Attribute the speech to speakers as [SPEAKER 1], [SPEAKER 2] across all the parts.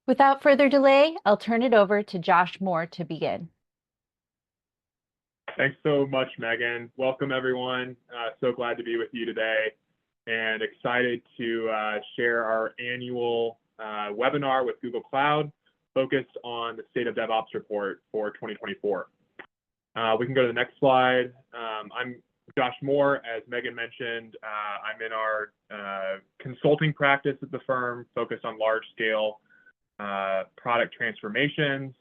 [SPEAKER 1] Without further delay, I'll turn it over to Josh Moore to begin.
[SPEAKER 2] Thanks so much, Megan. Welcome, everyone. So glad to be with you today and excited to share our annual webinar with Google Cloud focused on the State of DevOps report for 2024. We can go to the next slide. I'm Josh Moore. As Megan mentioned, I'm in our consulting practice at the firm focused on large-scale product transformations.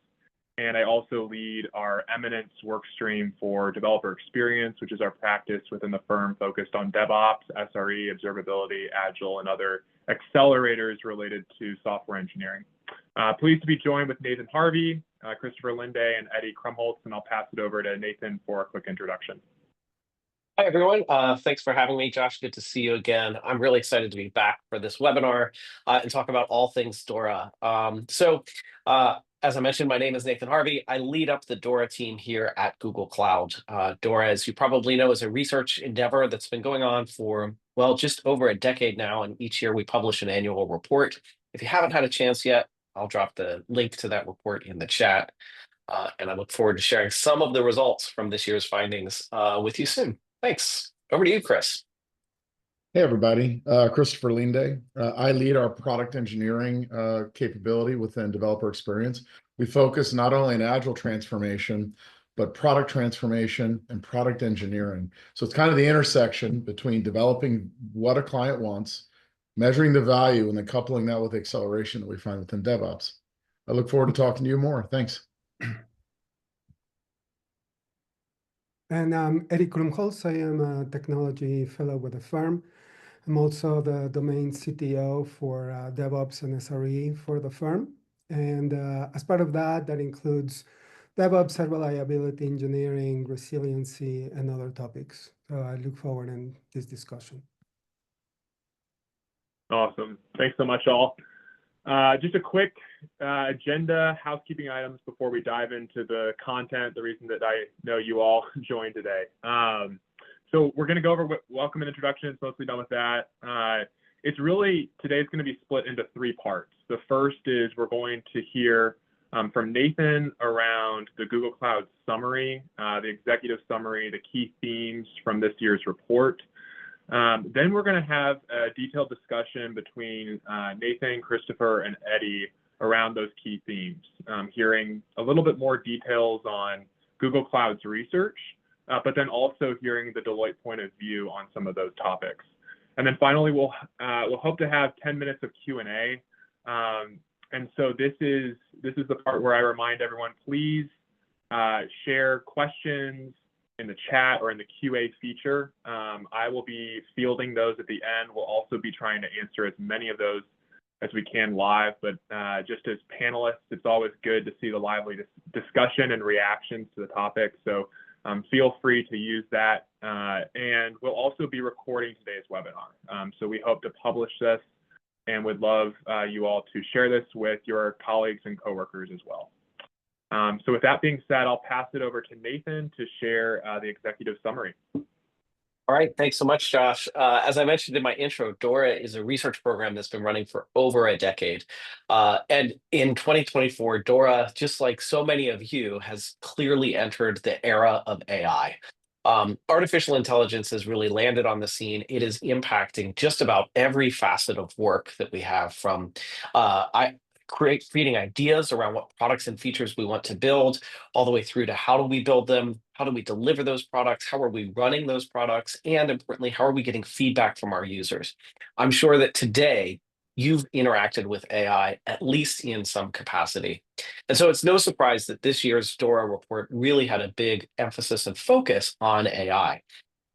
[SPEAKER 2] And I also lead our Eminence workstream for developer experience, which is our practice within the firm focused on DevOps, SRE, observability, Agile, and other accelerators related to software engineering. Pleased to be joined with Nathen Harvey, Christopher Linde, and Eddy Krumholz, and I'll pass it over to Nathen for a quick introduction.
[SPEAKER 3] Hi, everyone. Thanks for having me, Josh. Good to see you again. I'm really excited to be back for this webinar and talk about all things DORA. As I mentioned, my name is Nathen Harvey. I lead up the DORA team here at Google Cloud. DORA, as you probably know, is a research endeavor that's been going on for, well, just over a decade now. And each year we publish an annual report. If you haven't had a chance yet, I'll drop the link to that report in the chat. And I look forward to sharing some of the results from this year's findings with you soon. Thanks. Over to you, Chris.
[SPEAKER 4] Hey, everybody. Christopher Linde. I lead our product engineering capability within developer experience. We focus not only on agile transformation, but product transformation and product engineering. So it's kind of the intersection between developing what a client wants, measuring the value, and then coupling that with the acceleration that we find within DevOps. I look forward to talking to you more. Thanks.
[SPEAKER 5] And I'm Eddy Krumholz. I am a technology fellow with the firm. I'm also the domain CTO for DevOps and SRE for the firm. And as part of that, that includes DevOps, reliability engineering, resiliency, and other topics. So I look forward in this discussion.
[SPEAKER 2] Awesome. Thanks so much, all. Just a quick agenda, housekeeping items before we dive into the content, the reason that I know you all joined today. So we're going to go over welcome and introductions, mostly done with that. Today's going to be split into three parts. The first is we're going to hear from Nathen around the Google Cloud summary, the executive summary, the key themes from this year's report. Then we're going to have a detailed discussion between Nathen, Christopher, and Eddy around those key themes, hearing a little bit more details on Google Cloud's research, but then also hearing the Deloitte point of view on some of those topics. And then finally, we'll hope to have 10 minutes of Q&A. And so this is the part where I remind everyone, please share questions in the chat or in the QA feature. I will be fielding those at the end. We'll also be trying to answer as many of those as we can live, but just as panelists, it's always good to see the lively discussion and reactions to the topic. So feel free to use that. And we'll also be recording today's webinar. So we hope to publish this and would love you all to share this with your colleagues and coworkers as well. So with that being said, I'll pass it over to Nathen to share the executive summary.
[SPEAKER 3] All right, thanks so much, Josh. As I mentioned in my intro, DORA is a research program that's been running for over a decade. And in 2024, DORA, just like so many of you, has clearly entered the era of AI. Artificial intelligence has really landed on the scene. It is impacting just about every facet of work that we have, from creating ideas around what products and features we want to build, all the way through to how do we build them, how do we deliver those products, how are we running those products, and importantly, how are we getting feedback from our users? I'm sure that today you've interacted with AI, at least in some capacity. And so it's no surprise that this year's DORA report really had a big emphasis and focus on AI.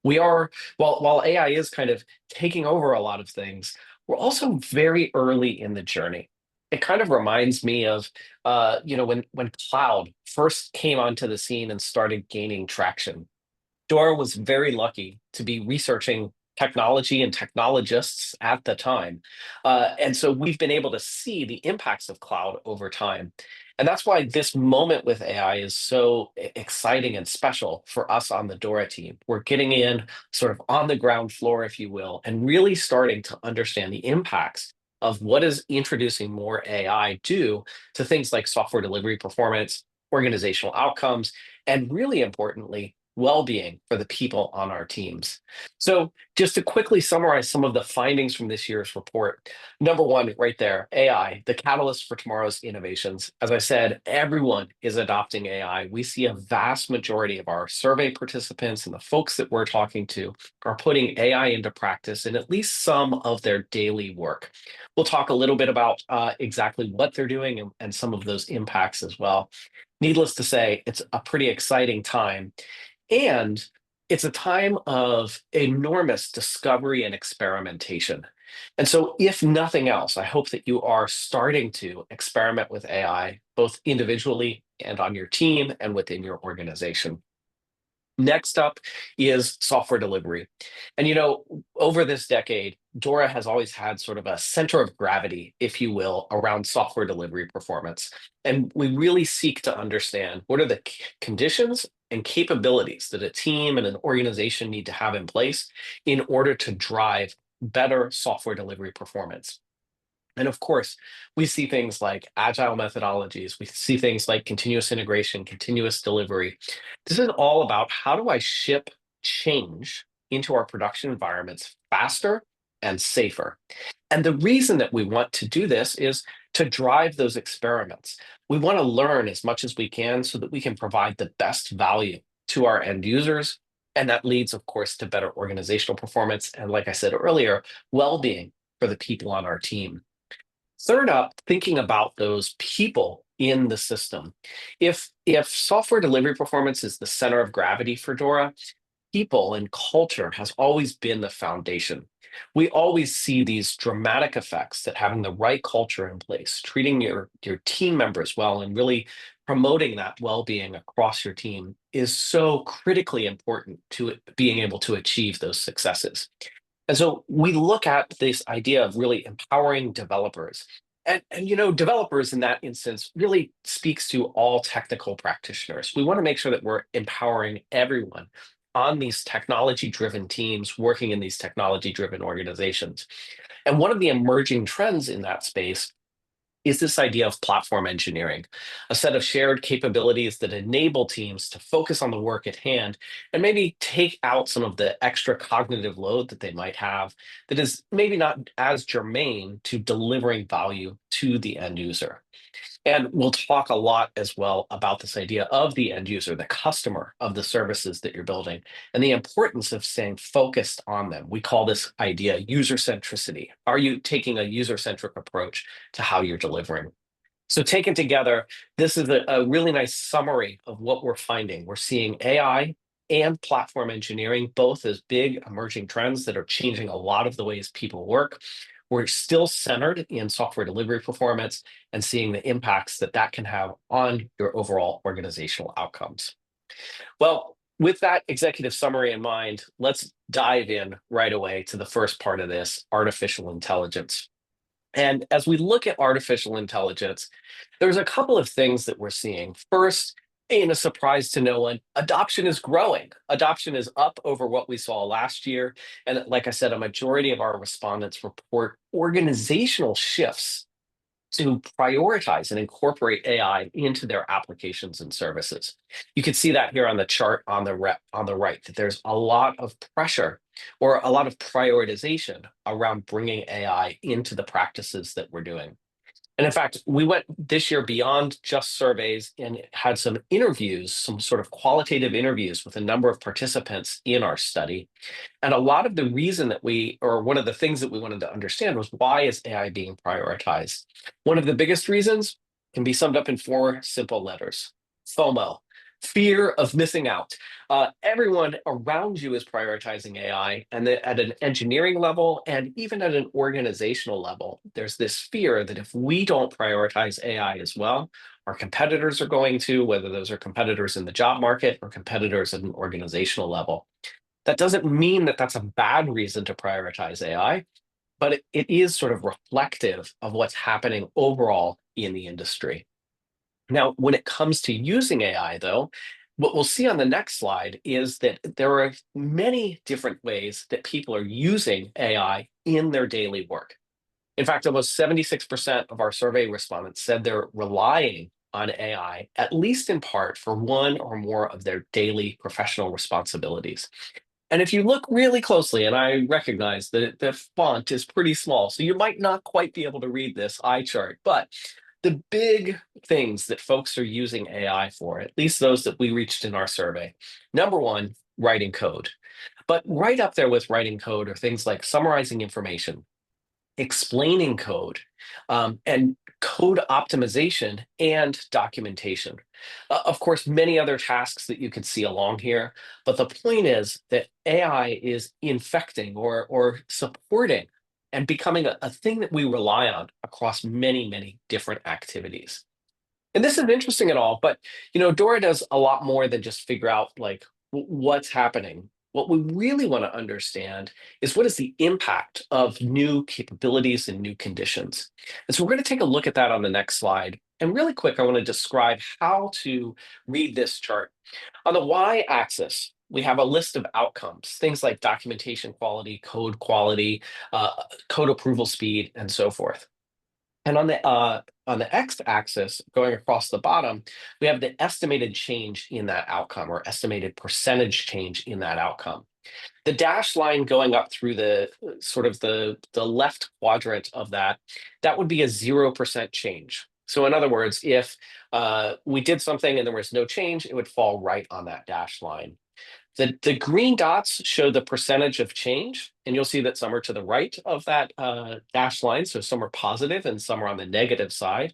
[SPEAKER 3] While AI is kind of taking over a lot of things, we're also very early in the journey. It kind of reminds me of, when cloud first came onto the scene and started gaining traction. DORA was very lucky to be researching technology and technologists at the time. And so we've been able to see the impacts of cloud over time. And that's why this moment with AI is so exciting and special for us on the DORA team. We're getting in sort of on the ground floor, if you will, and really starting to understand the impacts of what does introducing more AI do to things like software delivery performance, organizational outcomes, and really importantly, well-being for the people on our teams. So just to quickly summarize some of the findings from this year's report. Number one, right there, AI, the catalyst for tomorrow's innovations. As I said, everyone is adopting AI. We see a vast majority of our survey participants and the folks that we're talking to are putting AI into practice in at least some of their daily work. We'll talk a little bit about exactly what they're doing and some of those impacts as well. Needless to say, it's a pretty exciting time. And it's a time of enormous discovery and experimentation. And so, if nothing else, I hope that you are starting to experiment with AI, both individually and on your team and within your organization. Next up is software delivery. And over this decade, Dora has always had sort of a center of gravity, if you will, around software delivery performance. And we really seek to understand what are the conditions and capabilities that a team and an organization need to have in place in order to drive better software delivery performance. And of course, we see things like agile methodologies. We see things like continuous integration, continuous delivery. This is all about how do I ship change into our production environments faster and safer. And the reason that we want to do this is to drive those experiments. We want to learn as much as we can so that we can provide the best value to our end users. And that leads, of course, to better organizational performance. And like I said earlier, well-being for the people on our team. Third up, thinking about those people in the system. If software delivery performance is the center of gravity for Dora, people and culture has always been the foundation. We always see these dramatic effects that having the right culture in place, treating your team members well, and really promoting that well-being across your team is so critically important to being able to achieve those successes. And so we look at this idea of really empowering developers. And developers in that instance really speaks to all technical practitioners. We want to make sure that we're empowering everyone on these technology-driven teams working in these technology-driven organizations. And one of the emerging trends in that space is this idea of platform engineering, a set of shared capabilities that enable teams to focus on the work at hand and maybe take out some of the extra cognitive load that they might have that is maybe not as germane to delivering value to the end user. And we'll talk a lot as well about this idea of the end user, the customer of the services that you're building, and the importance of staying focused on them. We call this idea user centricity. Are you taking a user centric approach to how you're delivering? So taken together, this is a really nice summary of what we're finding. We're seeing AI and platform engineering both as big emerging trends that are changing a lot of the ways people work. We're still centered in software delivery performance and seeing the impacts that that can have on your overall organizational outcomes. Well, with that executive summary in mind, let's dive in right away to the first part of this, artificial intelligence. And as we look at artificial intelligence, there's a couple of things that we're seeing. First, in a surprise to no one, adoption is growing. Adoption is up over what we saw last year. And like I said, a majority of our respondents report organizational shifts to prioritize and incorporate AI into their applications and services. You can see that here on the chart on the right, that there's a lot of pressure or a lot of prioritization around bringing AI into the practices that we're doing. And in fact, we went this year beyond just surveys and had some interviews, some sort of qualitative interviews with a number of participants in our study. And a lot of the reason that one of the things that we wanted to understand was, why is AI being prioritized? One of the biggest reasons can be summed up in 4 simple letters: FOMO, fear of missing out. Everyone around you is prioritizing AI, and at an engineering level and even at an organizational level, there's this fear that if we don't prioritize AI as well, our competitors are going to, whether those are competitors in the job market or competitors at an organizational level. That doesn't mean that that's a bad reason to prioritize AI, but it is sort of reflective of what's happening overall in the industry. Now, when it comes to using AI, though, what we'll see on the next slide is that there are many different ways that people are using AI in their daily work. In fact, almost 76% of our survey respondents said they're relying on AI, at least in part, for one or more of their daily professional responsibilities. And if you look really closely, and I recognize that the font is pretty small, so you might not quite be able to read this eye chart, but the big things that folks are using AI for, at least those that we reached in our survey, number one, writing code. But right up there with writing code are things like summarizing information, explaining code, and code optimization and documentation. Of course, many other tasks that you could see along here, but the point is that AI is infecting or supporting and becoming a thing that we rely on across many, many different activities. And this is interesting at all, but Dora does a lot more than just figure out like what's happening. What we really want to understand is what is the impact of new capabilities and new conditions. And so we're going to take a look at that on the next slide. And really quick, I want to describe how to read this chart. On the y-axis, we have a list of outcomes, things like documentation quality, code approval speed, and so forth. And on the x-axis, going across the bottom, we have the estimated change in that outcome, or estimated percentage change in that outcome. The dashed line going up through the sort of the left quadrant of that would be a 0% change. So in other words, if we did something and there was no change, it would fall right on that dashed line. The green dots show the percentage of change, and you'll see that some are to the right of that dashed line, so some are positive and some are on the negative side.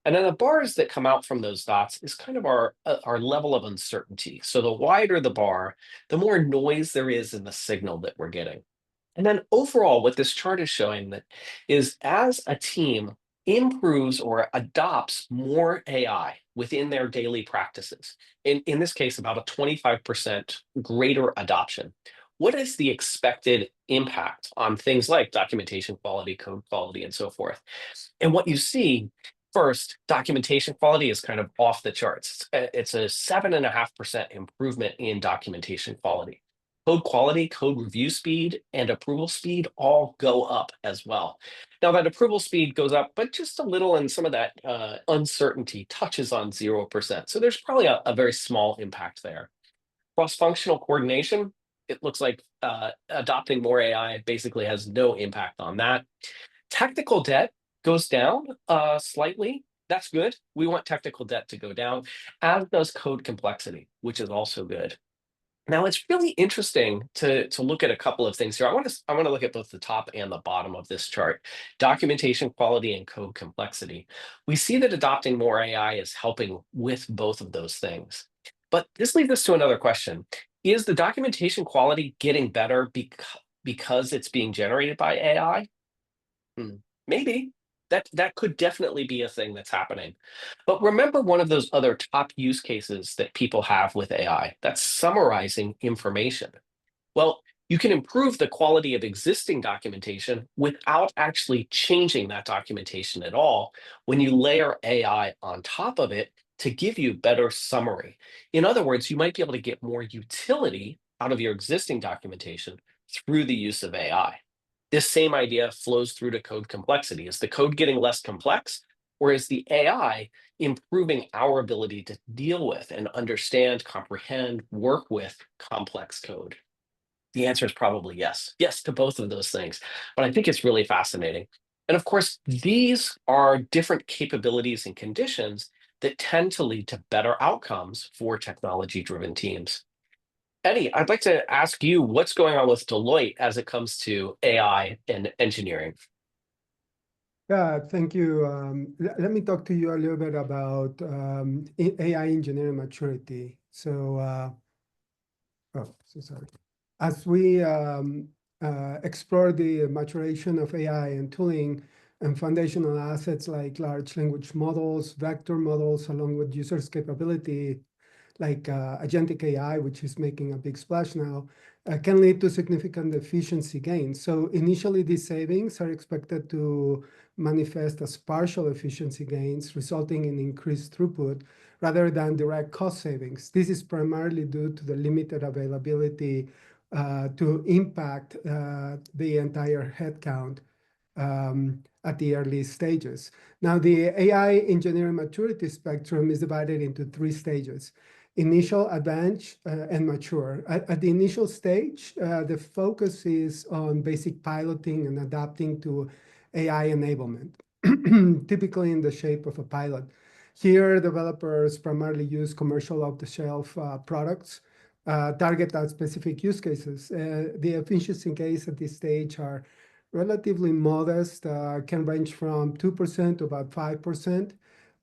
[SPEAKER 3] And then the bars that come out from those dots is kind of our level of uncertainty. So the wider the bar, the more noise there is in the signal that we're getting. And then overall, what this chart is showing that is as a team improves or adopts more AI within their daily practices, in this case, about a 25% greater adoption, what is the expected impact on things like documentation quality, code quality, and so forth? And what you see, first, documentation quality is kind of off the charts. It's a 7.5% improvement in documentation quality. Code quality, code review speed, and approval speed all go up as well. Now that approval speed goes up, but just a little, and some of that uncertainty touches on 0%. So there's probably a very small impact there. Cross-functional coordination, it looks like adopting more AI basically has no impact on that. Technical debt goes down slightly. That's good. We want technical debt to go down, as does code complexity, which is also good. Now, it's really interesting to look at a couple of things here. I want to look at both the top and the bottom of this chart, documentation quality and code complexity. We see that adopting more AI is helping with both of those things. But this leads us to another question. Is the documentation quality getting better because it's being generated by AI? Maybe. That could definitely be a thing that's happening. But remember one of those other top use cases that people have with AI, that's summarizing information. Well, you can improve the quality of existing documentation without actually changing that documentation at all when you layer AI on top of it to give you better summary. In other words, you might be able to get more utility out of your existing documentation through the use of AI. This same idea flows through to code complexity. Is the code getting less complex, or is the AI improving our ability to deal with and understand, comprehend, work with complex code? The answer is probably yes. Yes to both of those things. But I think it's really fascinating. And of course, these are different capabilities and conditions that tend to lead to better outcomes for technology-driven teams. Eddy, I'd like to ask you what's going on with Deloitte as it comes to AI and engineering.
[SPEAKER 5] Yeah, thank you. Let me talk to you a little bit about AI engineering maturity. So sorry. As we explore the maturation of AI and tooling and foundational assets like large language models, vector models, along with users' capability, like agentic AI, which is making a big splash now, can lead to significant efficiency gains. So initially, these savings are expected to manifest as partial efficiency gains, resulting in increased throughput rather than direct cost savings. This is primarily due to the limited availability to impact the entire headcount. at the early stages. Now, the AI engineering maturity spectrum is divided into 3 stages: initial, advanced, and mature. At the initial stage, the focus is on basic piloting and adapting to AI enablement, typically in the shape of a pilot. Here, developers primarily use commercial off-the-shelf products, target at specific use cases. The efficiency gains at this stage are relatively modest, can range from 2% to about 5%.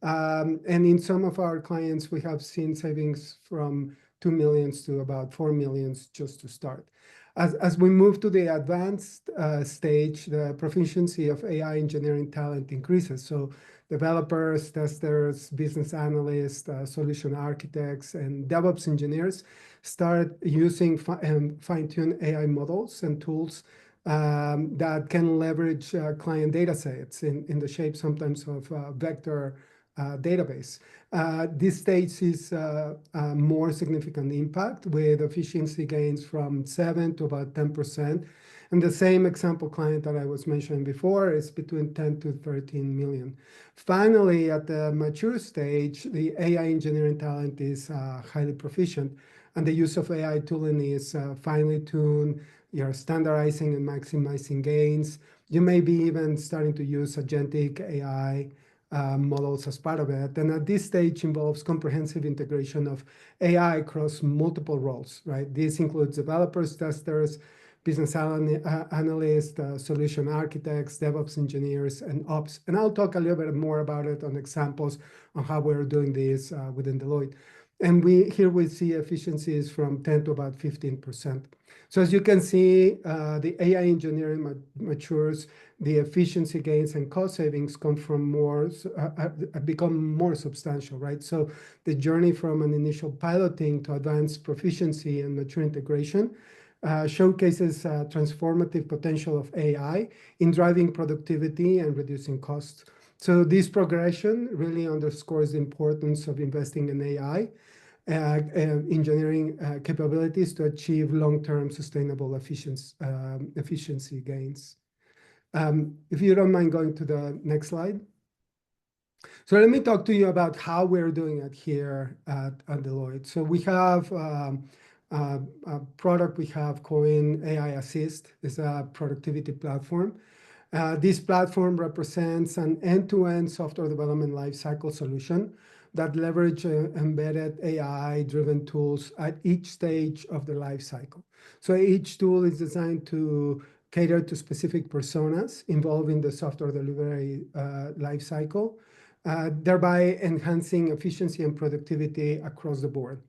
[SPEAKER 5] And in some of our clients, we have seen savings from 2 million to about 4 million just to start. As we move to the advanced stage, the proficiency of AI engineering talent increases. So developers, testers, business analysts, solution architects, and DevOps engineers start using fine-tuned AI models and tools that can leverage client data sets in the shape sometimes of vector database. This stage sees more significant impact with efficiency gains from 7 to about 10%. And the same example client that I was mentioning before is between 10 to 13 million. Finally, at the mature stage, the AI engineering talent is highly proficient, and the use of AI tooling is finely tuned. You're standardizing and maximizing gains. You may be even starting to use agentic AI models as part of it. And at this stage involves comprehensive integration of AI across multiple roles, right? This includes developers, testers, business analysts, solution architects, DevOps engineers, and ops. And I'll talk a little bit more about it on examples on how we're doing this within Deloitte. And here we see efficiencies from 10 to about 15%. So as you can see, the AI engineering matures, the efficiency gains and cost savings come from become more substantial, right? So the journey from an initial piloting to advanced proficiency and mature integration showcases transformative potential of AI in driving productivity and reducing costs. So this progression really underscores the importance of investing in AI engineering capabilities to achieve long-term sustainable efficiency gains. If you don't mind going to the next slide. So let me talk to you about how we're doing it here at Deloitte. So we have a product we have called AI Assist. It's a productivity platform. This platform represents an end-to-end software development lifecycle solution that leverage embedded AI-driven tools at each stage of the lifecycle. So each tool is designed to cater to specific personas involved in the software delivery lifecycle, thereby enhancing efficiency and productivity across the board.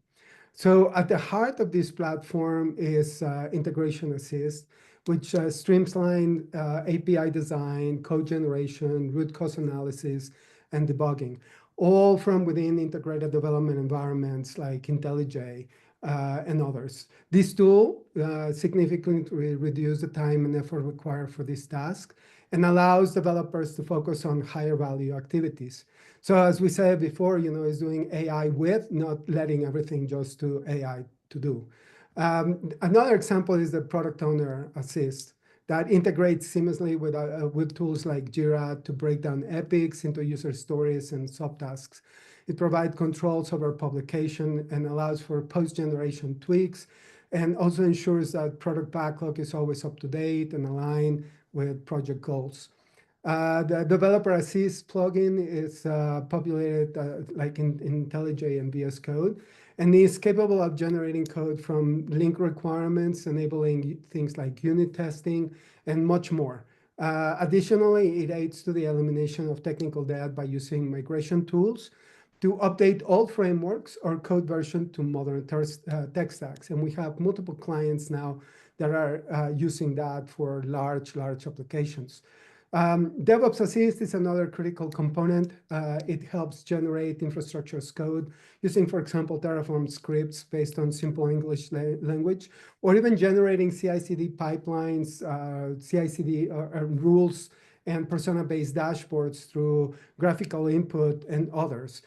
[SPEAKER 5] So at the heart of this platform is Integration Assist, which streamlines API design, code generation, root cause analysis, and debugging, all from within integrated development environments like IntelliJ and others. This tool significantly reduces the time and effort required for this task and allows developers to focus on higher value activities. So as we said before, is doing AI with, not letting everything just to AI to do. Another example is the Product Owner Assist that integrates seamlessly with tools like Jira to break down epics into user stories and subtasks. It provides controls over publication and allows for post-generation tweaks, and also ensures that product backlog is always up to date and aligned with project goals. The Developer Assist plugin is populated like in IntelliJ and VS Code, and is capable of generating code from link requirements, enabling things like unit testing and much more. Additionally, it aids to the elimination of technical debt by using migration tools to update all frameworks or code version to modern tech stacks. And we have multiple clients now that are using that for large applications. DevOps Assist is another critical component. It helps generate infrastructure as code using, for example, Terraform scripts based on simple English language, or even generating CI/CD pipelines, CI/CD rules and persona-based dashboards through graphical input and others.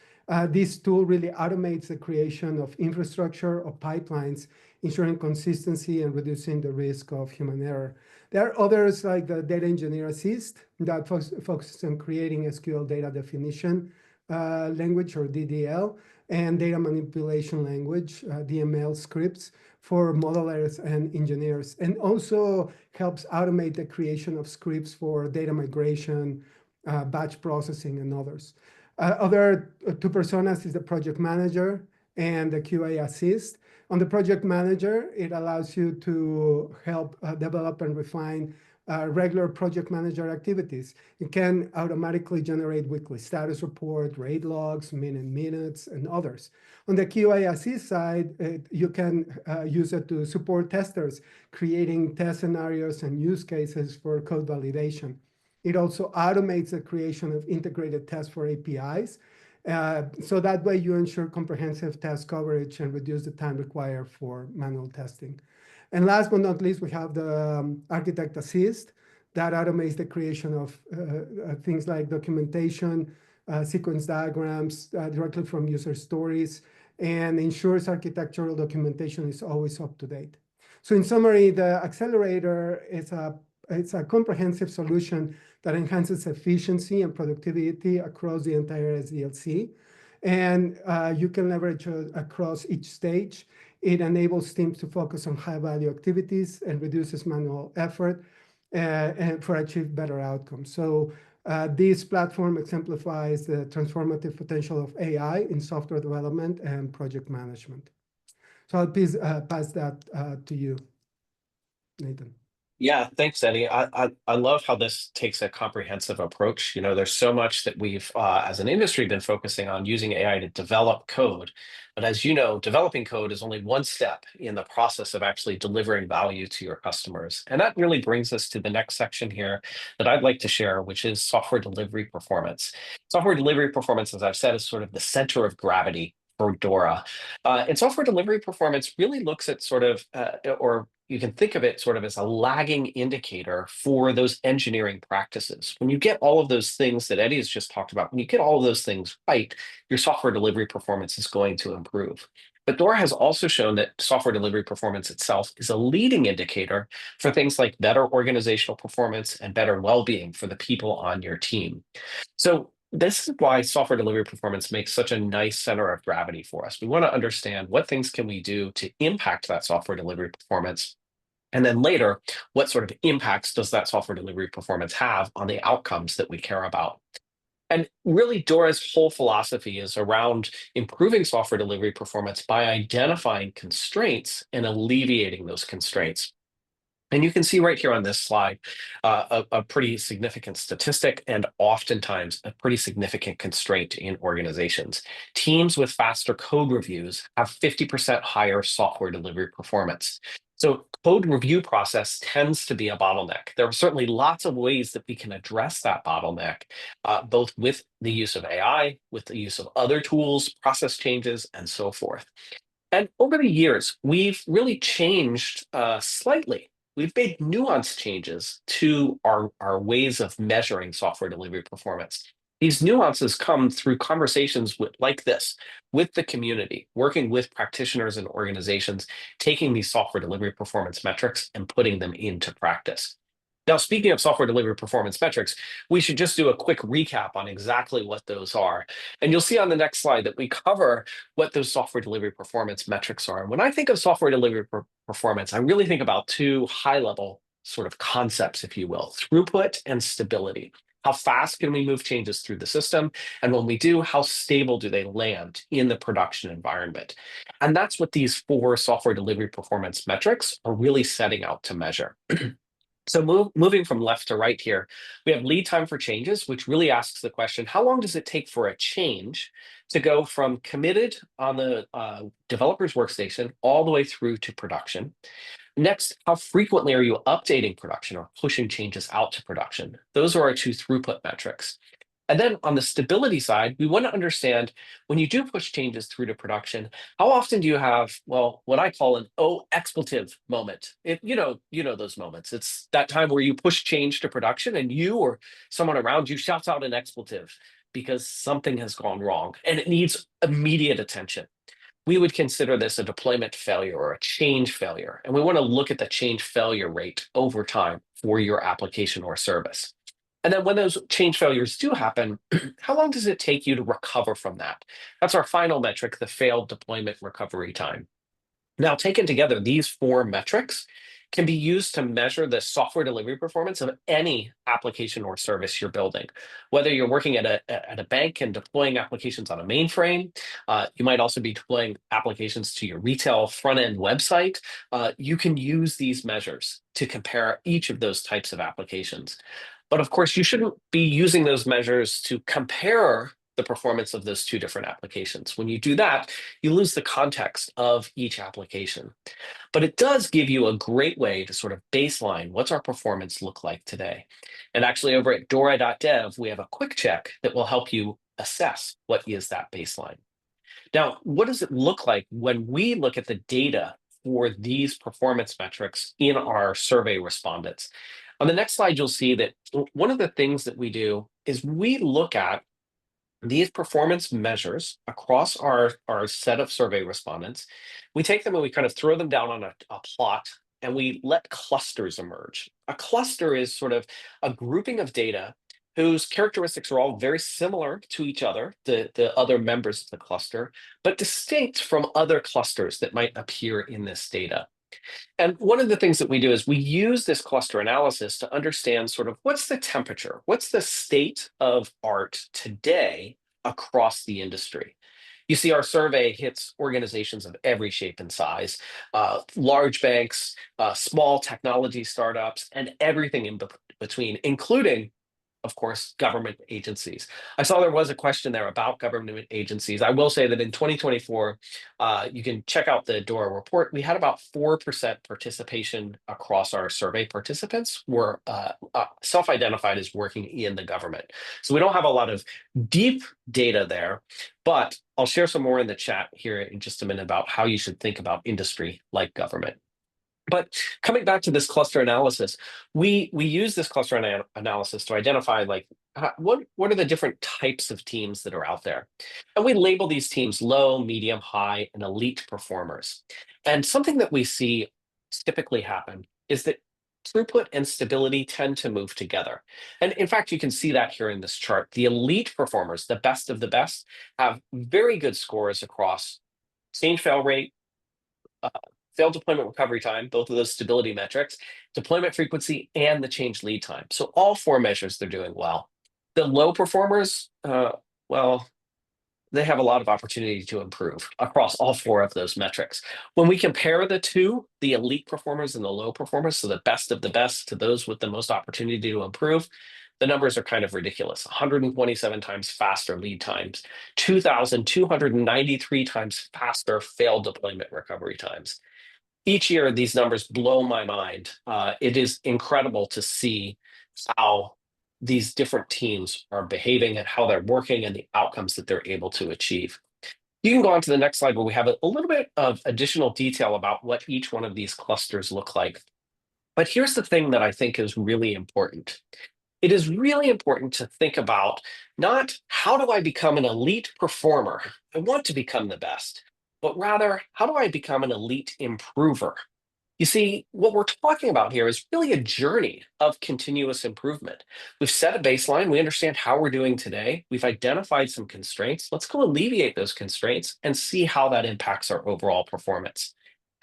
[SPEAKER 5] This tool really automates the creation of infrastructure or pipelines, ensuring consistency and reducing the risk of human error. There are others like the Data Engineer Assist that focuses on creating SQL data definition language, or DDL, and data manipulation language, DML scripts for modelers and engineers, and also helps automate the creation of scripts for data migration, batch processing, and others. Other two personas is the project manager and the QA assist. On the project manager, it allows you to help develop and refine regular project manager activities. You can automatically generate weekly status report, raid logs, minutes, and others. On the QA assist side, you can use it to support testers, creating test scenarios and use cases for code validation. It also automates the creation of integrated tests for APIs. So that way you ensure comprehensive test coverage and reduce the time required for manual testing. And last but not least, we have the Architect Assist that automates the creation of things like documentation, sequence diagrams directly from user stories, and ensures architectural documentation is always up to date. So in summary, the Accelerator is it's a comprehensive solution that enhances efficiency and productivity across the entire SDLC. And you can leverage across each stage. It enables teams to focus on high-value activities and reduces manual effort and for achieve better outcomes. So this platform exemplifies the transformative potential of AI in software development and project management. So I'll please pass that to you, Nathen.
[SPEAKER 3] Yeah, thanks, Eddy. I love how this takes a comprehensive approach. You know, there's so much that we've, as an industry, been focusing on using AI to develop code. But as you know, developing code is only one step in the process of actually delivering value to your customers. And that really brings us to the next section here that I'd like to share, which is software delivery performance. Software delivery performance, as I've said, is sort of the center of gravity for DORA. And software delivery performance really looks at sort of, or you can think of it sort of as a lagging indicator for those engineering practices. When you get all of those things that Eddy has just talked about, when you get all of those things right, your software delivery performance is going to improve. But DORA has also shown that software delivery performance itself is a leading indicator for things like better organizational performance and better well-being for the people on your team. So this is why software delivery performance makes such a nice center of gravity for us. We want to understand what things can we do to impact that software delivery performance. And then later, what sort of impacts does that software delivery performance have on the outcomes that we care about? And really, DORA's whole philosophy is around improving software delivery performance by identifying constraints and alleviating those constraints. And you can see right here on this slide a pretty significant statistic and oftentimes a pretty significant constraint in organizations. Teams with faster code reviews have 50% higher software delivery performance. So code review process tends to be a bottleneck. There are certainly lots of ways that we can address that bottleneck, both with the use of AI, with the use of other tools, process changes, and so forth. And over the years, we've really changed slightly. We've made nuanced changes to our ways of measuring software delivery performance. These nuances come through conversations like this, with the community, working with practitioners and organizations, taking these software delivery performance metrics and putting them into practice. Now, speaking of software delivery performance metrics, we should just do a quick recap on exactly what those are. And you'll see on the next slide that we cover what those software delivery performance metrics are. And when I think of software delivery performance, I really think about two high-level sort of concepts, if you will: throughput and stability. How fast can we move changes through the system? And when we do, how stable do they land in the production environment? And that's what these four software delivery performance metrics are really setting out to measure. So moving from left to right here, we have lead time for changes, which really asks the question, how long does it take for a change to go from committed on the developer's workstation all the way through to production? Next, how frequently are you updating production or pushing changes out to production? Those are our two throughput metrics. And then on the stability side, we want to understand when you do push changes through to production, how often do you have, well, what I call an expletive moment? You know those moments. It's that time where you push change to production and you or someone around you shouts out an expletive because something has gone wrong and it needs immediate attention. We would consider this a deployment failure or a change failure. And we want to look at the change failure rate over time for your application or service. And then when those change failures do happen, how long does it take you to recover from that? That's our final metric, the failed deployment recovery time. Now, taken together, these 4 metrics can be used to measure the software delivery performance of any application or service you're building. Whether you're working at a bank and deploying applications on a mainframe, you might also be deploying applications to your retail front-end website. You can use these measures to compare each of those types of applications. But of course, you shouldn't be using those measures to compare the performance of those 2 different applications. When you do that, you lose the context of each application. But it does give you a great way to sort of baseline what's our performance look like today. And actually over at Dora.dev, we have a quick check that will help you assess what is that baseline. Now, what does it look like when we look at the data for these performance metrics in our survey respondents? On the next slide, you'll see that one of the things that we do is we look at these performance measures across our set of survey respondents. We take them and we kind of throw them down on a plot and we let clusters emerge. A cluster is sort of a grouping of data whose characteristics are all very similar to each other, the other members of the cluster, but distinct from other clusters that might appear in this data. And one of the things that we do is we use this cluster analysis to understand sort of what's the temperature, what's the state of art today across the industry. You see, our survey hits organizations of every shape and size, large banks, small technology startups, and everything in between, including, of course, government agencies. I saw there was a question there about government agencies. I will say that in 2024, you can check out the DORA report. We had about 4% participation across our survey participants were self-identified as working in the government. So we don't have a lot of deep data there, but I'll share some more in the chat here in just a minute about how you should think about industry like government. But coming back to this cluster analysis, we use this cluster analysis to identify like what are the different types of teams that are out there. And we label these teams low, medium, high, and elite performers. And something that we see typically happen is that throughput and stability tend to move together. And in fact, you can see that here in this chart. The elite performers, the best of the best, have very good scores across change fail rate, failed deployment recovery time, both of those stability metrics, deployment frequency, and the change lead time. So all 4 measures, they're doing well. The low performers, well, they have a lot of opportunity to improve across all 4 of those metrics. When we compare the 2, the elite performers and the low performers, so the best of the best to those with the most opportunity to improve, the numbers are kind of ridiculous. 127 times faster lead times, 2,293 times faster failed deployment recovery times. Each year, these numbers blow my mind. It is incredible to see how these different teams are behaving and how they're working and the outcomes that they're able to achieve. You can go on to the next slide where we have a little bit of additional detail about what each one of these clusters look like. But here's the thing that I think is really important. It is really important to think about not how do I become an elite performer? I want to become the best, but rather, how do I become an elite improver? You see, what we're talking about here is really a journey of continuous improvement. We've set a baseline. We understand how we're doing today. We've identified some constraints. Let's go alleviate those constraints and see how that impacts our overall performance.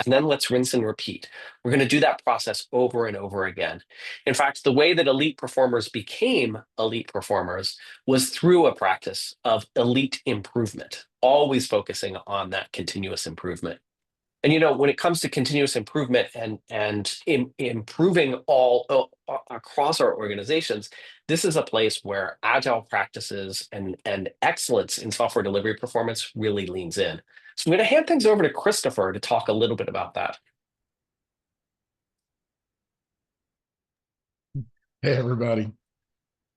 [SPEAKER 3] And then let's rinse and repeat. We're going to do that process over and over again. In fact, the way that elite performers became elite performers was through a practice of elite improvement, always focusing on that continuous improvement. And you know, when it comes to continuous improvement and improving all across our organizations, this is a place where agile practices and excellence in software delivery performance really leans in. So I'm going to hand things over to Christopher to talk a little bit about that.
[SPEAKER 4] Hey, everybody.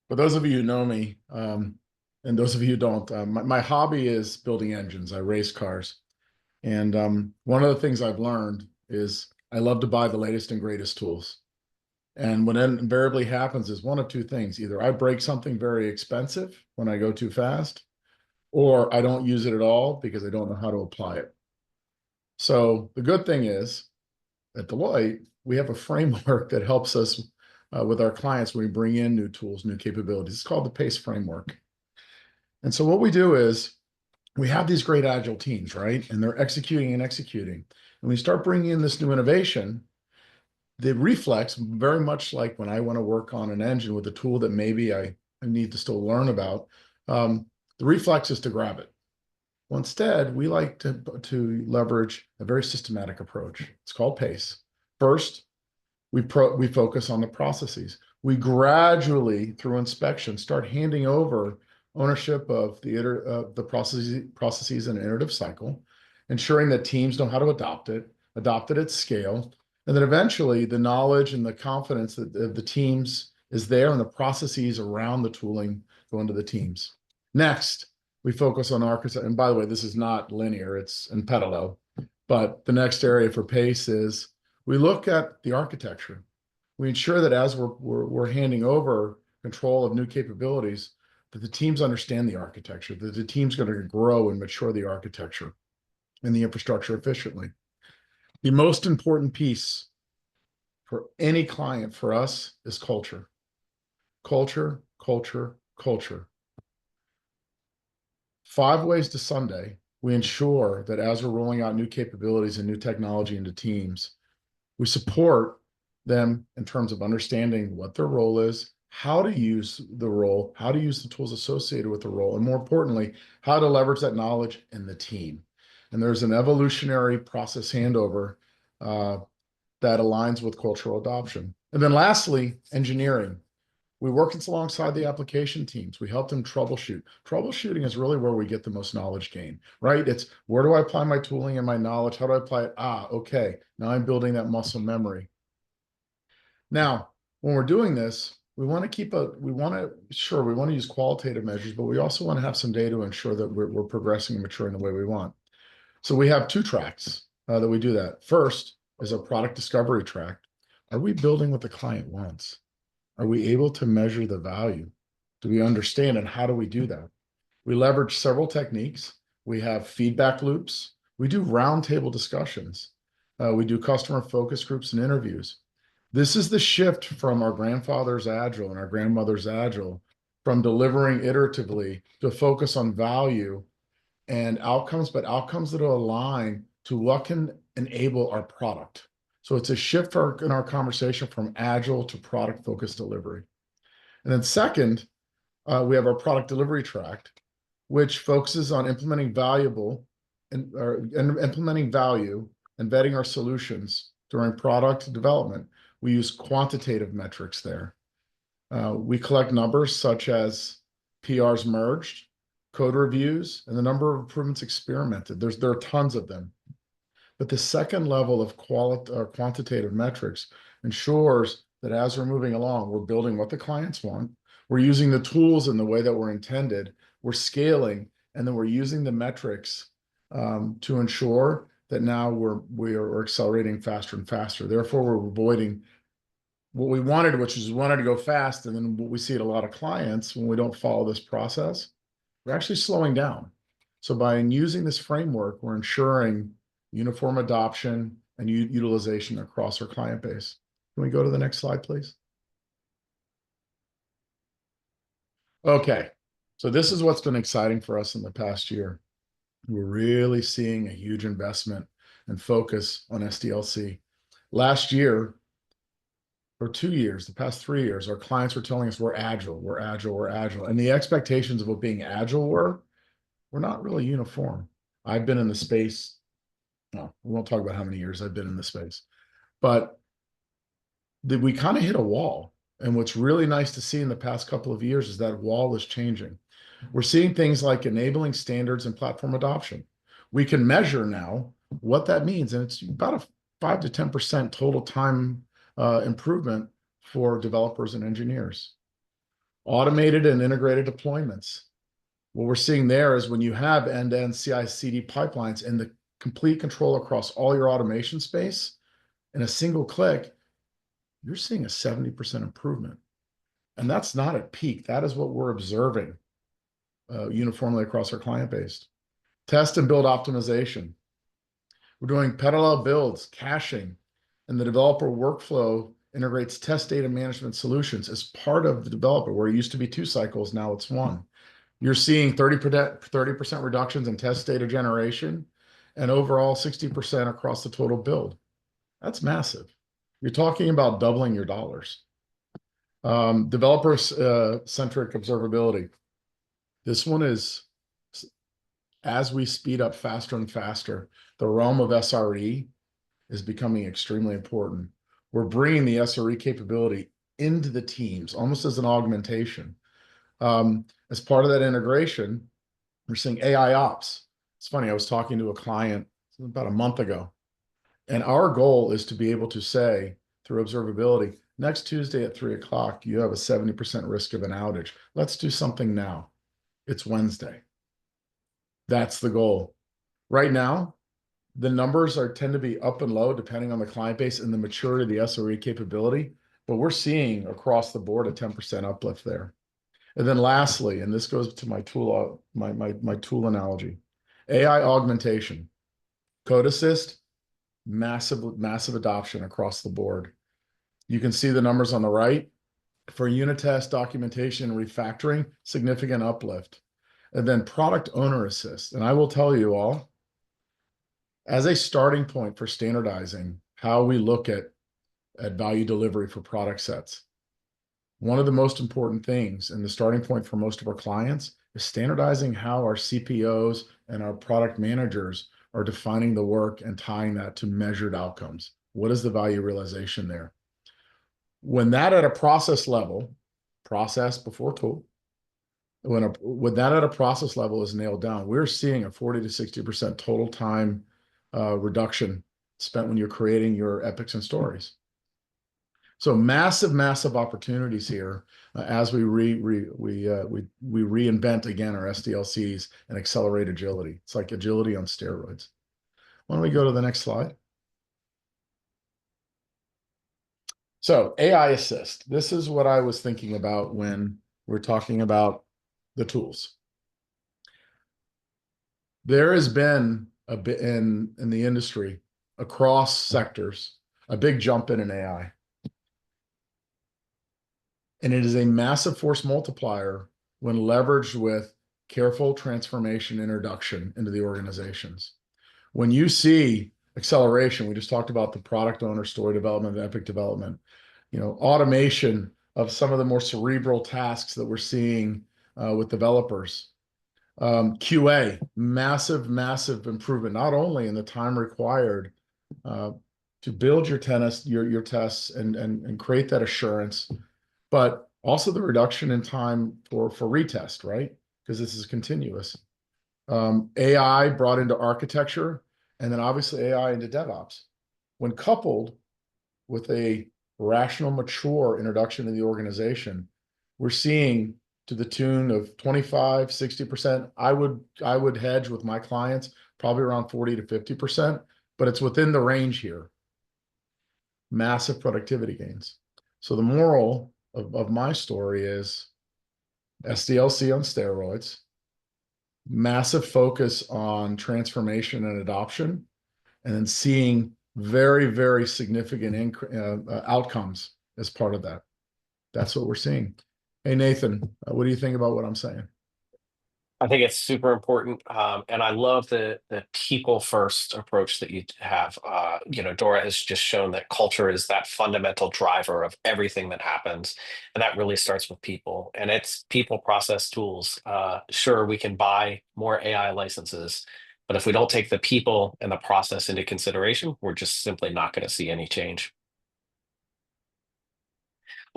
[SPEAKER 4] For those of you who know me, and those of you who don't, my hobby is building engines. I race cars. And one of the things I've learned is I love to buy the latest and greatest tools. And what invariably happens is one of two things. Either I break something very expensive when I go too fast, or I don't use it at all because I don't know how to apply it. So the good thing is, at Deloitte, we have a framework that helps us with our clients when we bring in new tools, new capabilities. It's called the PACE framework. And so what we do is we have these great agile teams, right? And they're executing and executing. And we start bringing in this new innovation, the reflex, very much like when I want to work on an engine with a tool that maybe I need to still learn about, the reflex is to grab it. Well, instead, we like to leverage a very systematic approach. It's called PACE. First, we focus on the processes. We gradually, through inspection, start handing over ownership of the processes and iterative cycle, ensuring that teams know how to adopt it at scale, and then eventually the knowledge and the confidence that the teams is there and the processes around the tooling go into the teams. Next, we focus on architecture. And by the way, this is not linear, it's in parallel. But the next area for PACE is we look at the architecture. We ensure that as we're handing over control of new capabilities, that the teams understand the architecture, that the team's going to grow and mature the architecture and the infrastructure efficiently. The most important piece for any client for us is culture. Culture, culture, culture. 5 ways to Sunday, we ensure that as we're rolling out new capabilities and new technology into teams, we support them in terms of understanding what their role is, how to use the role, how to use the tools associated with the role, and more importantly, how to leverage that knowledge in the team. And there's an evolutionary process handover that aligns with cultural adoption. And then lastly, engineering. We work alongside the application teams. We help them troubleshoot. Troubleshooting is really where we get the most knowledge gain, right? It's where do I apply my tooling and my knowledge? How do I apply it? Okay. Now I'm building that muscle memory. Now, when we're doing this, we want to use qualitative measures, but we also want to have some data to ensure that we're progressing and maturing the way we want. So we have 2 tracks that we do that. First is a product discovery track. Are we building what the client wants? Are we able to measure the value? Do we understand, and how do we do that? We leverage several techniques. We have feedback loops. We do roundtable discussions. We do customer focus groups and interviews. This is the shift from our grandfather's Agile and our grandmother's Agile, from delivering iteratively to focus on value and outcomes, but outcomes that will align to what can enable our product. So it's a shift in our conversation from Agile to product-focused delivery. And then second, we have our product delivery track, which focuses on implementing value and vetting our solutions during product development. We use quantitative metrics there. We collect numbers such as PRs merged, code reviews, and the number of improvements experimented. There are tons of them. But the second level of quantitative metrics ensures that as we're moving along, we're building what the clients want, we're using the tools in the way that we're intended, we're scaling, and then we're using the metrics to ensure that now we're accelerating faster and faster. Therefore, we're avoiding what we wanted, which is we wanted to go fast, and then what we see at a lot of clients when we don't follow this process, we're actually slowing down. So by using this framework, we're ensuring uniform adoption and utilization across our client base. Can we go to the next slide, please? Okay, so this is what's been exciting for us in the past year. We're really seeing a huge investment and focus on SDLC. Last year, or 2 years, the past 3 years, our clients were telling us we're agile, we're agile, we're agile. And the expectations of what being agile were not really uniform. I've been in the space, no, we won't talk about how many years I've been in the space, but we kind of hit a wall. And what's really nice to see in the past couple of years is that wall is changing. We're seeing things like enabling standards and platform adoption. We can measure now what that means, and it's about a 5 to 10% total time improvement for developers and engineers. Automated and integrated deployments. What we're seeing there is when you have end-to-end CI/CD pipelines and the complete control across all your automation space in a single click, you're seeing a 70% improvement. And that's not at peak. That is what we're observing uniformly across our client base. Test and build optimization. We're doing parallel builds, caching, and the developer workflow integrates test data management solutions as part of the developer, where it used to be 2 cycles, now it's 1. You're seeing 30% reductions in test data generation and overall 60% across the total build. That's massive. You're talking about doubling your dollars. Developer-centric observability. This one is, as we speed up faster and faster, the realm of SRE is becoming extremely important. We're bringing the SRE capability into the teams, almost as an augmentation. As part of that integration, we're seeing AI ops. It's funny, I was talking to a client about a month ago, and our goal is to be able to say, through observability, next Tuesday at 3 o'clock, you have a 70% risk of an outage. Let's do something now. It's Wednesday. That's the goal. Right now, the numbers tend to be up and low depending on the client base and the maturity of the SRE capability, but we're seeing across the board a 10% uplift there. And then lastly, and this goes to my tool, my tool analogy, AI augmentation, code assist, massive adoption across the board. You can see the numbers on the right. For unit test, documentation, and refactoring, significant uplift. And then product owner assist. And I will tell you all, as a starting point for standardizing how we look at value delivery for product sets, one of the most important things and the starting point for most of our clients is standardizing how our CPOs and our product managers are defining the work and tying that to measured outcomes. What is the value realization there? When that at a process level, process before tool, when that at a process level is nailed down, we're seeing a 40 to 60% total time reduction spent when you're creating your epics and stories. So massive opportunities here as we reinvent again our SDLCs and accelerate agility. It's like agility on steroids. Why don't we go to the next slide? So AI assist. This is what I was thinking about when we're talking about the tools. There has been a bit in the industry across sectors, a big jump in AI. And it is a massive force multiplier when leveraged with careful transformation introduction into the organizations. When you see acceleration, we just talked about the product owner, story development, epic development, automation of some of the more cerebral tasks that we're seeing with developers. QA, massive improvement, not only in the time required to build your tests and create that assurance, but also the reduction in time for retest, right? Because this is continuous. AI brought into architecture, and then obviously AI into DevOps. When coupled with a rational, mature introduction to the organization, we're seeing to the tune of 25, 60%. I would hedge with my clients, probably around 40 to 50%, but it's within the range here. Massive productivity gains. So the moral of my story is SDLC on steroids, massive focus on transformation and adoption, and then seeing very significant outcomes as part of that. That's what we're seeing. Hey, Nathen, what do you think about what I'm saying?
[SPEAKER 3] I think it's super important, and I love the people first approach that you have. Dora has just shown that culture is that fundamental driver of everything that happens, and that really starts with people. And it's people, process, tools. Sure, we can buy more AI licenses, but if we don't take the people and the process into consideration, we're just simply not going to see any change.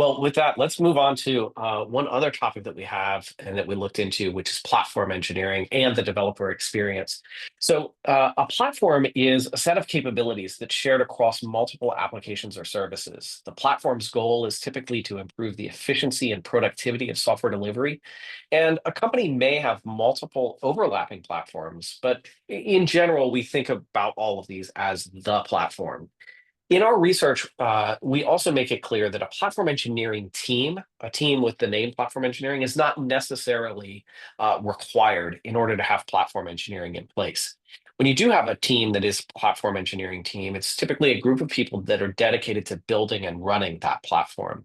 [SPEAKER 3] Well, with that, let's move on to one other topic that we have and that we looked into, which is platform engineering and the developer experience. So a platform is a set of capabilities that's shared across multiple applications or services. The platform's goal is typically to improve the efficiency and productivity of software delivery. And a company may have multiple overlapping platforms, but in general, we think about all of these as the platform. In our research, we also make it clear that a platform engineering team, a team with the name platform engineering, is not necessarily required in order to have platform engineering in place. When you do have a team that is platform engineering team, it's typically a group of people that are dedicated to building and running that platform.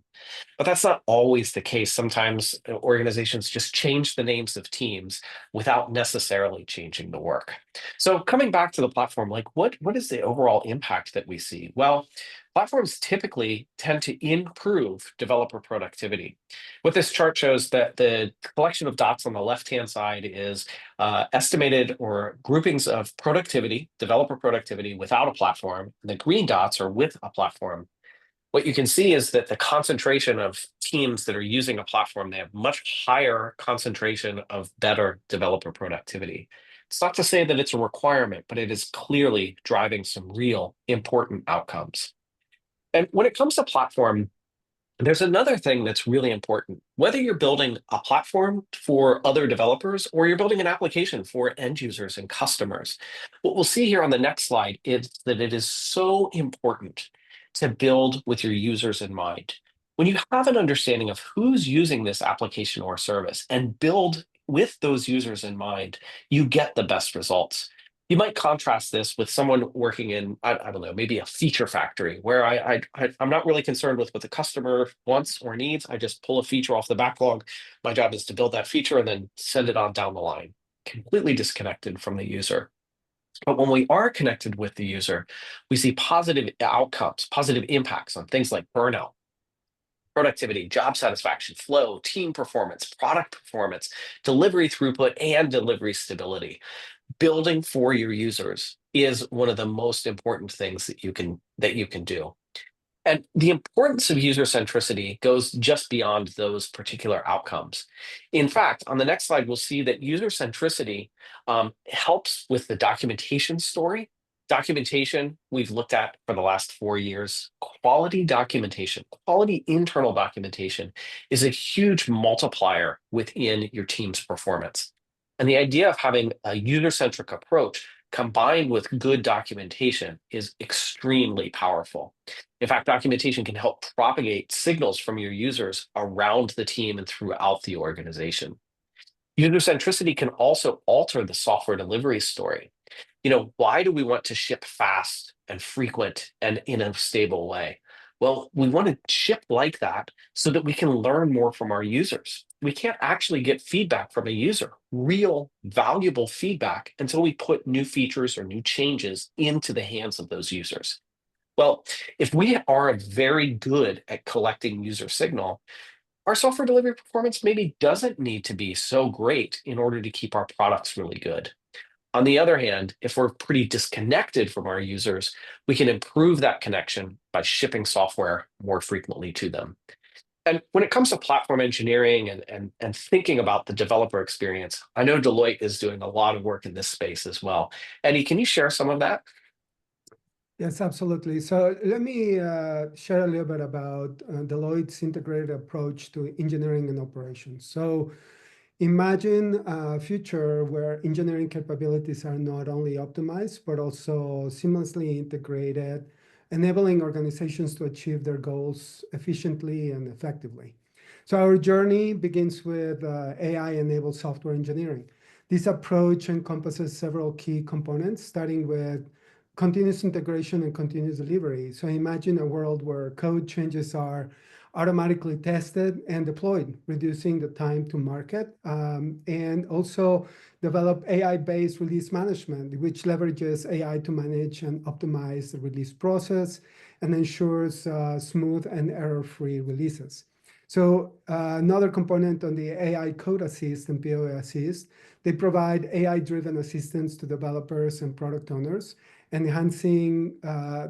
[SPEAKER 3] But that's not always the case. Sometimes organizations just change the names of teams without necessarily changing the work. So coming back to the platform, like what is the overall impact that we see? Well, platforms typically tend to improve developer productivity. What this chart shows that the collection of dots on the left-hand side is estimated or groupings of productivity, developer productivity without a platform. And the green dots are with a platform. What you can see is that the concentration of teams that are using a platform, they have much higher concentration of better developer productivity. It's not to say that it's a requirement, but it is clearly driving some real important outcomes. And when it comes to platform, there's another thing that's really important. Whether you're building a platform for other developers or you're building an application for end users and customers, what we'll see here on the next slide is that it is so important to build with your users in mind. When you have an understanding of who's using this application or service and build with those users in mind, you get the best results. You might contrast this with someone working in, I don't know, maybe a feature factory where I'm not really concerned with what the customer wants or needs. I just pull a feature off the backlog. My job is to build that feature and then send it on down the line, completely disconnected from the user. But when we are connected with the user, we see positive outcomes, positive impacts on things like burnout, productivity, job satisfaction, flow, team performance, product performance, delivery throughput, and delivery stability. Building for your users is one of the most important things that you can do. And the importance of user centricity goes just beyond those particular outcomes. In fact, on the next slide, we'll see that user centricity helps with the documentation story. Documentation we've looked at for the last 4 years. Quality documentation, quality internal documentation is a huge multiplier within your team's performance. And the idea of having a user-centric approach combined with good documentation is extremely powerful. In fact, documentation can help propagate signals from your users around the team and throughout the organization. User centricity can also alter the software delivery story. Why do we want to ship fast and frequent and in a stable way? Well, we want to ship like that so that we can learn more from our users. We can't actually get feedback from a user, real valuable feedback, until we put new features or new changes into the hands of those users. Well, if we are very good at collecting user signal, our software delivery performance maybe doesn't need to be so great in order to keep our products really good. On the other hand, if we're pretty disconnected from our users, we can improve that connection by shipping software more frequently to them. And when it comes to platform engineering and thinking about the developer experience, I know Deloitte is doing a lot of work in this space as well. Eddy, can you share some of that?
[SPEAKER 5] Yes, absolutely. So let me share a little bit about Deloitte's integrated approach to engineering and operations. So imagine a future where engineering capabilities are not only optimized, but also seamlessly integrated, enabling organizations to achieve their goals efficiently and effectively. So our journey begins with AI-enabled software engineering. This approach encompasses several key components, starting with continuous integration and continuous delivery. So imagine a world where code changes are automatically tested and deployed, reducing the time to market, and also develop AI-based release management, which leverages AI to manage and optimize the release process and ensures smooth and error-free releases. So another component on the AI Code Assist and POA Assist, they provide AI-driven assistance to developers and product owners, enhancing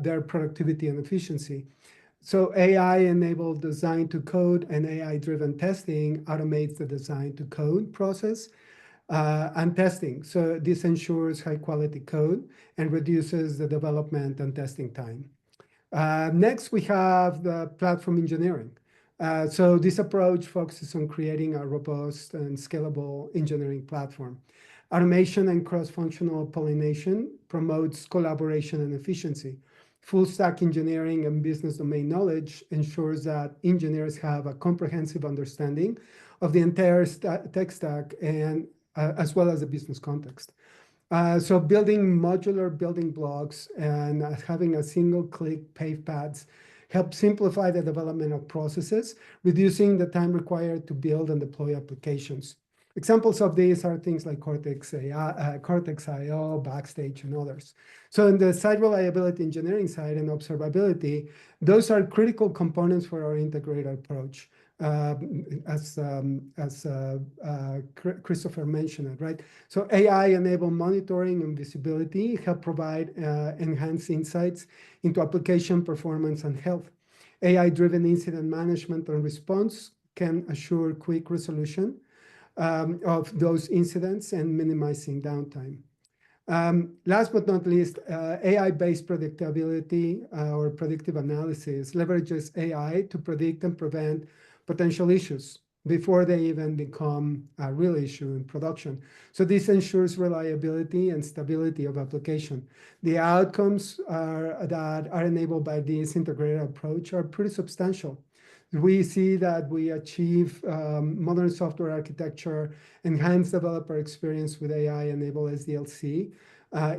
[SPEAKER 5] their productivity and efficiency. So AI-enabled design to code and AI-driven testing automates the design to code process and testing. So this ensures high-quality code and reduces the development and testing time. Next, we have the platform engineering. So this approach focuses on creating a robust and scalable engineering platform. Automation and cross-functional pollination promotes collaboration and efficiency. Full stack engineering and business domain knowledge ensures that engineers have a comprehensive understanding of the entire tech stack and as well as the business context. So building modular building blocks and having a single-click pave paths help simplify the development of processes, reducing the time required to build and deploy applications. Examples of these are things like Cortex.io, Backstage, and others. So in the site reliability engineering side and observability, those are critical components for our integrated approach. As Christopher mentioned it, right? So AI-enabled monitoring and visibility help provide enhanced insights into application performance and health. AI-driven incident management and response can assure quick resolution of those incidents and minimizing downtime. Last but not least, AI-based predictability or predictive analysis leverages AI to predict and prevent potential issues before they even become a real issue in production. So this ensures reliability and stability of application. The outcomes that are enabled by this integrated approach are pretty substantial. We see that we achieve modern software architecture, enhanced developer experience with AI-enabled SDLC,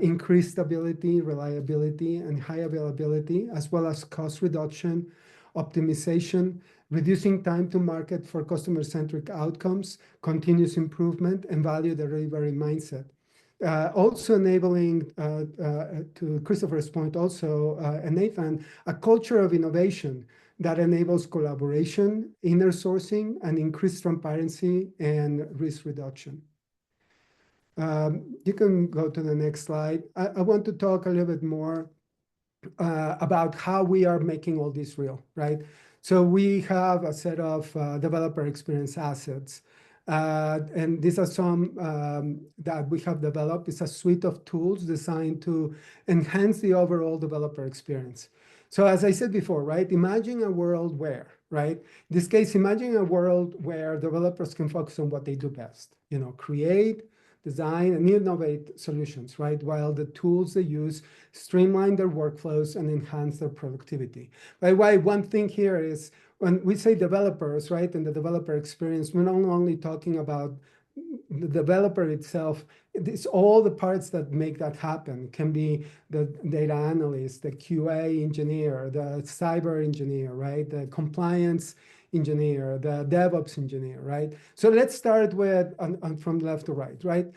[SPEAKER 5] increased stability, reliability, and high availability, as well as cost reduction, optimization, reducing time to market for customer-centric outcomes, continuous improvement, and value delivery mindset. Also enabling, to Christopher's point also, and Nathen, a culture of innovation that enables collaboration, inner sourcing, and increased transparency and risk reduction. You can go to the next slide. I want to talk a little bit more about how we are making all this real, right? So we have a set of developer experience assets. And these are some that we have developed. It's a suite of tools designed to enhance the overall developer experience. So as I said before, right, imagine a world where, right, in this case, imagine a world where developers can focus on what they do best, you know, create, design, and innovate solutions, right, while the tools they use streamline their workflows and enhance their productivity. By the way, one thing here is when we say developers, right, and the developer experience, we're not only talking about the developer itself. It's all the parts that make that happen. It can be the data analyst, the QA engineer, the cyber engineer, right? The compliance engineer, the DevOps engineer, right? So let's start with from left to right, right?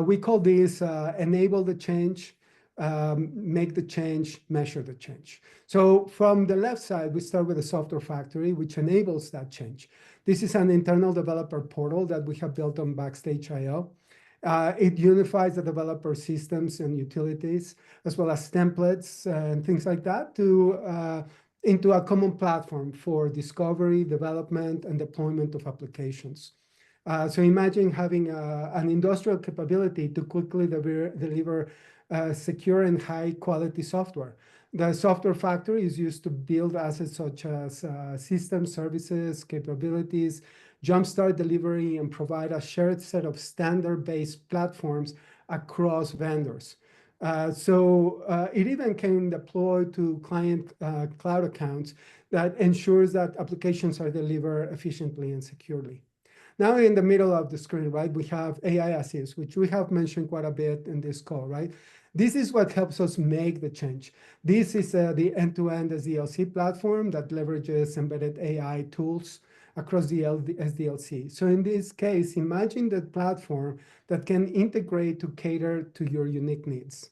[SPEAKER 5] We call this enable the change, make the change, measure the change. So from the left side, we start with the software factory, which enables that change. This is an internal developer portal that we have built on Backstage.io. It unifies the developer systems and utilities, as well as templates and things like that, into a common platform for discovery, development, and deployment of applications. So imagine having an industrial capability to quickly deliver secure and high-quality software. The software factory is used to build assets such as systems, services, capabilities, jumpstart delivery, and provide a shared set of standard-based platforms across vendors. It even can deploy to client cloud accounts that ensures that applications are delivered efficiently and securely. Now in the middle of the screen, right, we have AI Assist, which we have mentioned quite a bit in this call, right? This is what helps us make the change. This is the end-to-end SDLC platform that leverages embedded AI tools across the SDLC. So in this case, imagine the platform that can integrate to cater to your unique needs,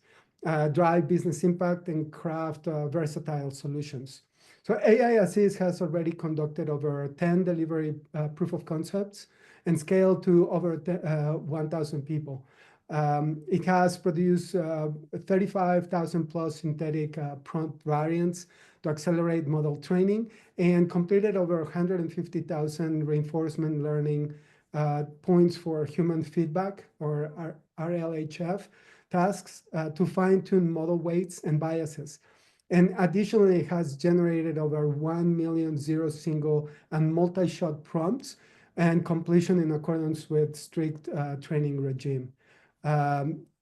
[SPEAKER 5] drive business impact, and craft versatile solutions. So AI Assist has already conducted over 10 delivery proof of concepts and scaled to over 1,000 people. It has produced 35,000 plus synthetic prompt variants to accelerate model training and completed over 150,000 reinforcement learning points for human feedback, or RLHF tasks, to fine-tune model weights and biases. And additionally, it has generated over 1 million zero, single, and multi-shot prompts and completion in accordance with strict training regime.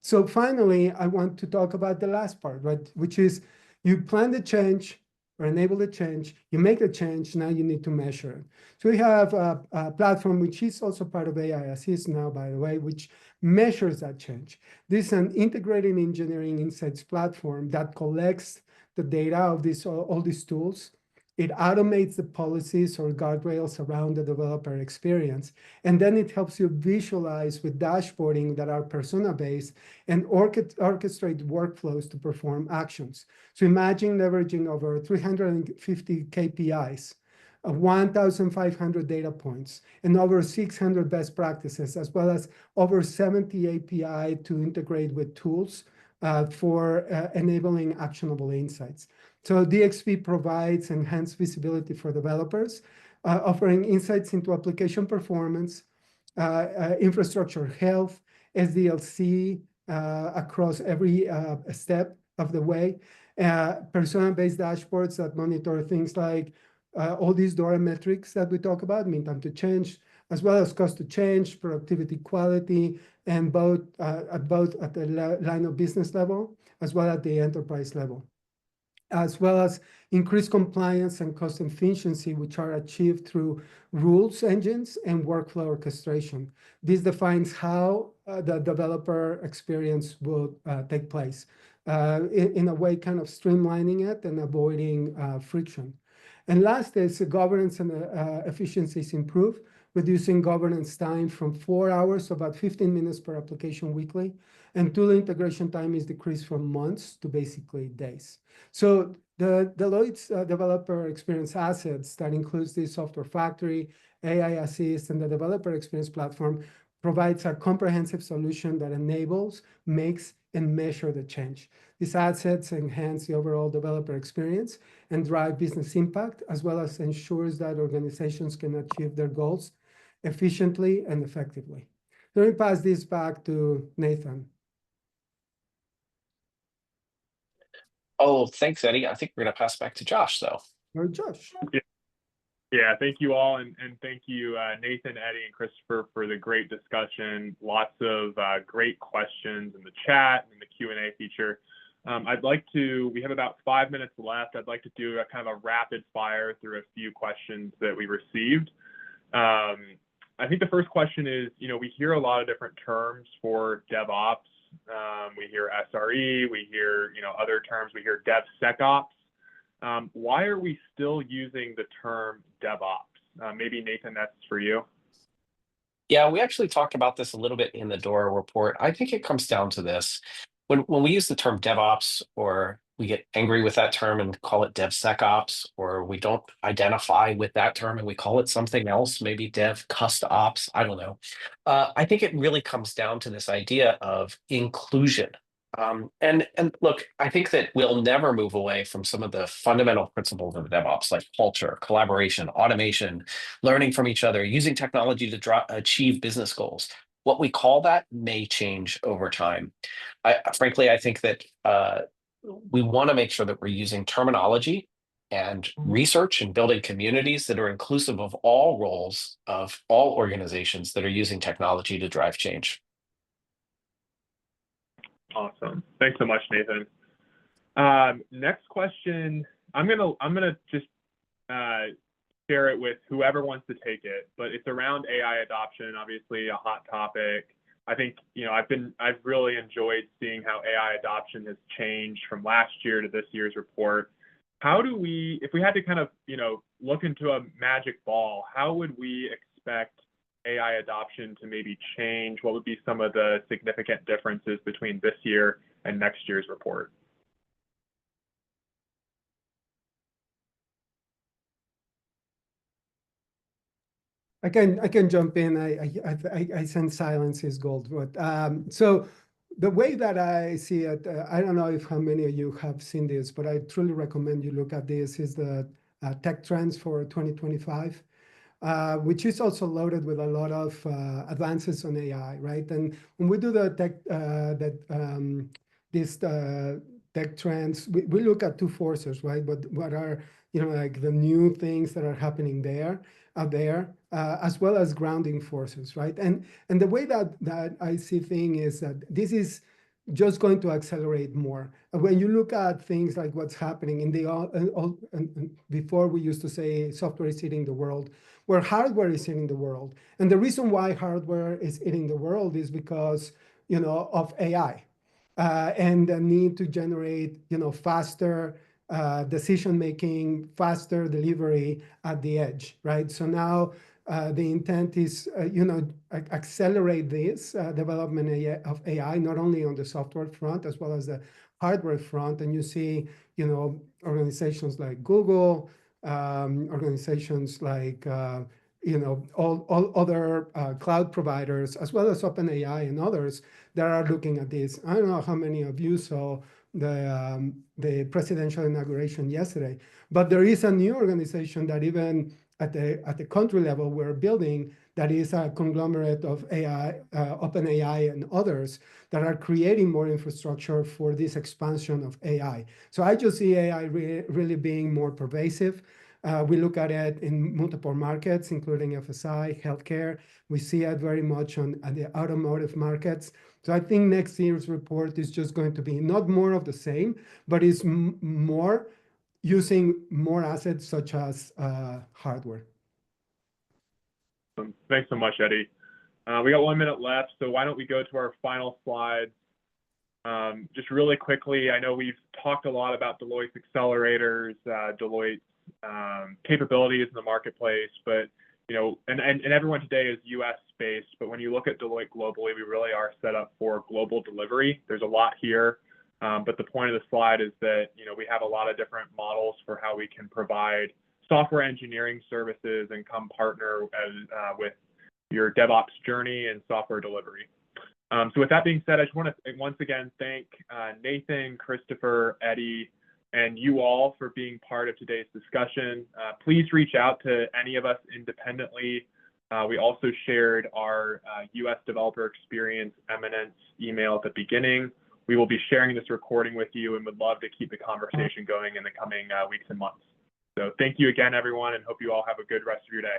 [SPEAKER 5] So finally, I want to talk about the last part, right? Which is you plan the change or enable the change, you make the change, now you need to measure it. So we have a platform which is also part of AI Assist now, by the way, which measures that change. This is an integrated engineering insights platform that collects the data of all these tools. It automates the policies or guardrails around the developer experience. And then it helps you visualize with dashboarding that are persona-based and orchestrate workflows to perform actions. So imagine leveraging over 350 KPIs, 1,500 data points, and over 600 best practices, as well as over 70 API to integrate with tools for enabling actionable insights. So DXP provides enhanced visibility for developers, offering insights into application performance, infrastructure health, SDLC across every step of the way, persona-based dashboards that monitor things like all these DORA metrics that we talk about, mean time to change, as well as cost to change, productivity, quality, and both at the line of business level, as well as at the enterprise level, as well as increased compliance and cost efficiency, which are achieved through rules engines and workflow orchestration. This defines how the developer experience will take place, in a way kind of streamlining it and avoiding friction. And last is governance and efficiencies improve, reducing governance time from 4 hours to about 15 minutes per application weekly. And tool integration time is decreased from months to basically days. So the Deloitte's developer experience assets that includes the software factory, AI Assist, and the developer experience platform provides a comprehensive solution that enables, makes, and measure the change. These assets enhance the overall developer experience and drive business impact, as well as ensures that organizations can achieve their goals efficiently and effectively. Let me pass this back to Nathen.
[SPEAKER 3] Oh, thanks, Eddy. I think we're going to pass back to Josh, though.
[SPEAKER 5] Or Josh.
[SPEAKER 2] Yeah, thank you all, and thank you, Nathen, Eddy, and Christopher, for the great discussion. Lots of great questions in the chat and the Q&A feature. We have about 5 minutes left. I'd like to do a kind of a rapid fire through a few questions that we received. I think the first question is, we hear a lot of different terms for DevOps. We hear SRE, we hear, other terms, we hear DevSecOps. Why are we still using the term DevOps? Maybe Nathen, that's for you.
[SPEAKER 3] Yeah, we actually talked about this a little bit in the DORA report. I think it comes down to this. When we use the term DevOps, or we get angry with that term and call it DevSecOps, or we don't identify with that term and we call it something else, maybe DevCustOps, I don't know. I think it really comes down to this idea of inclusion. And look, I think that we'll never move away from some of the fundamental principles of DevOps, like culture, collaboration, automation, learning from each other, using technology to achieve business goals. What we call that may change over time. Frankly, I think that we want to make sure that we're using terminology and research and building communities that are inclusive of all roles of all organizations that are using technology to drive change.
[SPEAKER 2] Awesome. Thanks so much, Nathen. Next question. I'm gonna just share it with whoever wants to take it, but it's around AI adoption, obviously a hot topic. I think, I've really enjoyed seeing how AI adoption has changed from last year to this year's report. If we had to kind of, look into a magic ball, how would we expect AI adoption to maybe change? What would be some of the significant differences between this year and next year's report?
[SPEAKER 5] I can jump in. I sense silence is gold. But so the way that I see it, I don't know if how many of you have seen this, but I truly recommend you look at this. Is the tech trends for 2025, which is also loaded with a lot of advances on AI, right? And when we do the tech trends, we look at two forces, right? But what are like the new things that are happening out there, as well as grounding forces, right? And the way that I see things is that this is just going to accelerate more. When you look at things like what's happening in before we used to say software is eating the world, where hardware is eating the world. And the reason why hardware is eating the world is because, of AI. And the need to generate, faster decision-making, faster delivery at the edge, right? So now the intent is, accelerate this development of AI, not only on the software front, as well as the hardware front. And you see, organizations like Google, organizations like, all other cloud providers, as well as OpenAI and others that are looking at this. I don't know how many of you saw the presidential inauguration yesterday, but there is a new organization that even at the country level we're building that is a conglomerate of AI, OpenAI and others that are creating more infrastructure for this expansion of AI. So I just see AI really being more pervasive. We look at it in multiple markets, including FSI, healthcare. We see it very much on the automotive markets. So I think next year's report is just going to be not more of the same, but is more using more assets such as hardware.
[SPEAKER 2] Thanks so much, Eddy. We got 1 minute left, so why don't we go to our final slide. Just really quickly, I know we've talked a lot about Deloitte's accelerators, Deloitte's capabilities in the marketplace, but and everyone today is US based, but when you look at Deloitte globally, we really are set up for global delivery. There's a lot here, but the point of the slide is that we have a lot of different models for how we can provide software engineering services and come partner with your DevOps journey and software delivery. So with that being said, I just want to once again thank Nathen, Christopher, Eddy, and you all for being part of today's discussion. Please reach out to any of us independently. We also shared our US Developer Experience Eminence email at the beginning. We will be sharing this recording with you and would love to keep the conversation going in the coming weeks and months. So thank you again, everyone, and hope you all have a good rest of your day.